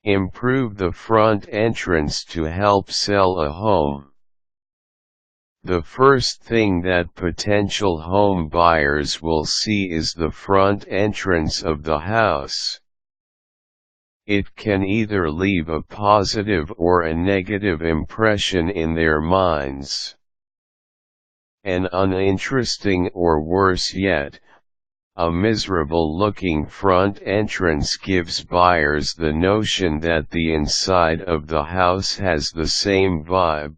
Improve the front entrance to help sell a home. The first thing that potential home buyers will see is the front entrance of the house. It can either leave a positive or a negative impression in their minds. An uninteresting, or worse yet, a miserable-looking front entrance gives buyers the notion that the inside of the house has the same vibe.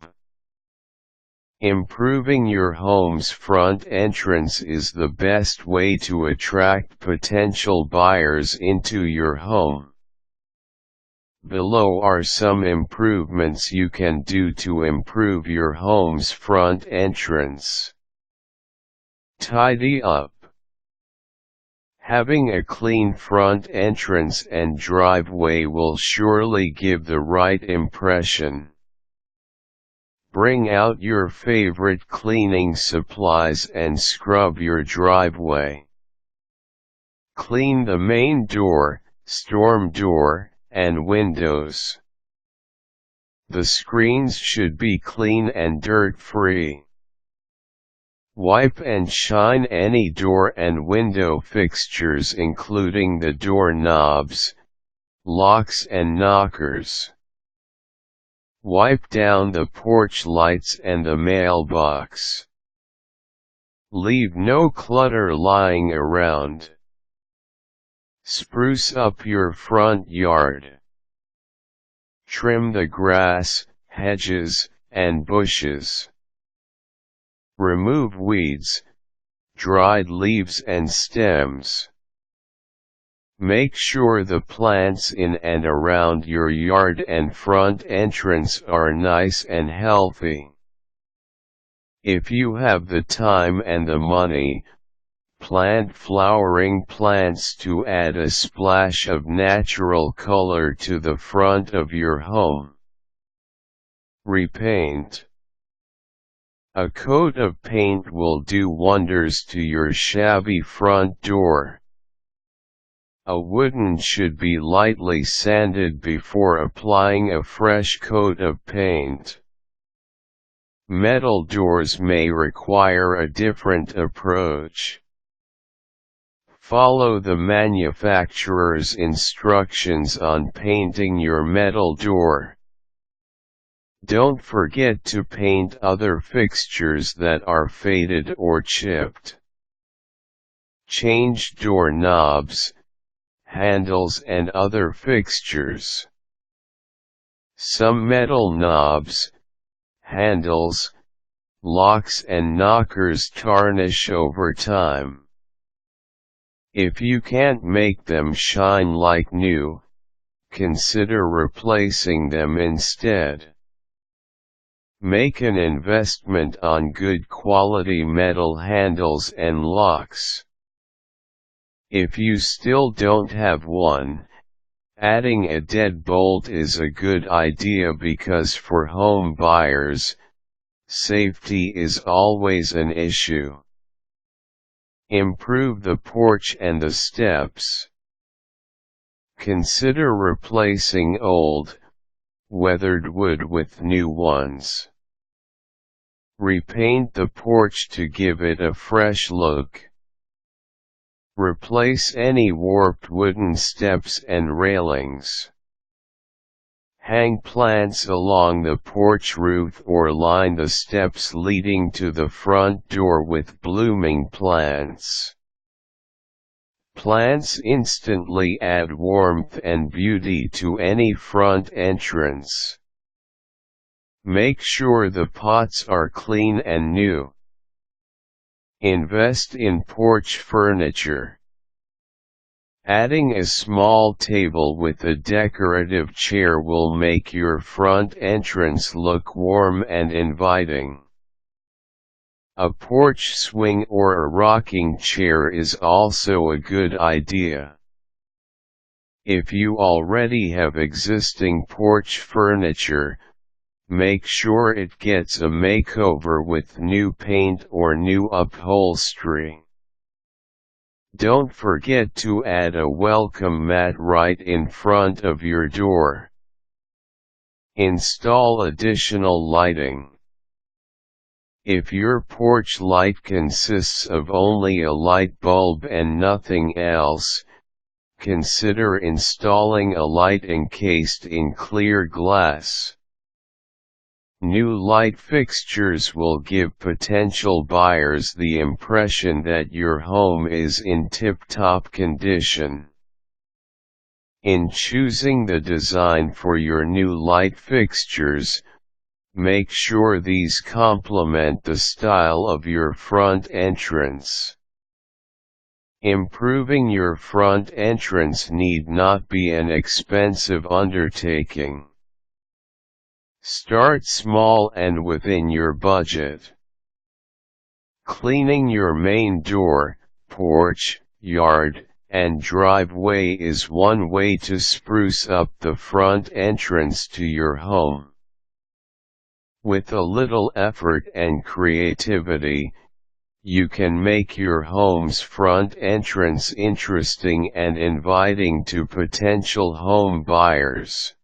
Improving your home's front entrance is the best way to attract potential buyers into your home. Below are some improvements you can do to improve your home's front entrance. Tidy up. Having a clean front entrance and driveway will surely give the right impression. Bring out your favorite cleaning supplies and scrub your driveway. Clean the main door, storm door, and windows. The screens should be clean and dirt-free. Wipe and shine any door and window fixtures including the door knobs, locks and knockers. Wipe down the porch lights and the mailbox. Leave no clutter lying around. Spruce up your front yard. Trim the grass, hedges, and bushes. Remove weeds, dried leaves and stems. Make sure the plants in and around your yard and front entrance are nice and healthy. If you have the time and the money, plant flowering plants to add a splash of natural color to the front of your home. Repaint. A coat of paint will do wonders to your shabby front door. A wooden should be lightly sanded before applying a fresh coat of paint. Metal doors may require a different approach. Follow the manufacturer's instructions on painting your metal door. Don't forget to paint other fixtures that are faded or chipped. Change door knobs, handles and other fixtures. Some metal knobs, handles, locks and knockers tarnish over time. If you can't make them shine like new, consider replacing them instead. Make an investment on good quality metal handles and locks. If you still don't have one, adding a deadbolt is a good idea because for home buyers, safety is always an issue. Improve the porch and the steps. Consider replacing old, weathered wood with new ones. Repaint the porch to give it a fresh look. Replace any warped wooden steps and railings. Hang plants along the porch roof or line the steps leading to the front door with blooming plants. Plants instantly add warmth and beauty to any front entrance. Make sure the pots are clean and new. Invest in porch furniture. Adding a small table with a decorative chair will make your front entrance look warm and inviting. A porch swing or a rocking chair is also a good idea. If you already have existing porch furniture, make sure it gets a makeover with new paint or new upholstery. Don't forget to add a welcome mat right in front of your door. Install additional lighting. If your porch light consists of only a light bulb and nothing else, consider installing a light encased in clear glass. New light fixtures will give potential buyers the impression that your home is in tip-top condition. In choosing the design for your new light fixtures, make sure these complement the style of your front entrance. Improving your front entrance need not be an expensive undertaking. Start small and within your budget. Cleaning your main door, porch, yard, and driveway is one way to spruce up the front entrance to your home. With a little effort and creativity, you can make your home's front entrance interesting and inviting to potential home buyers.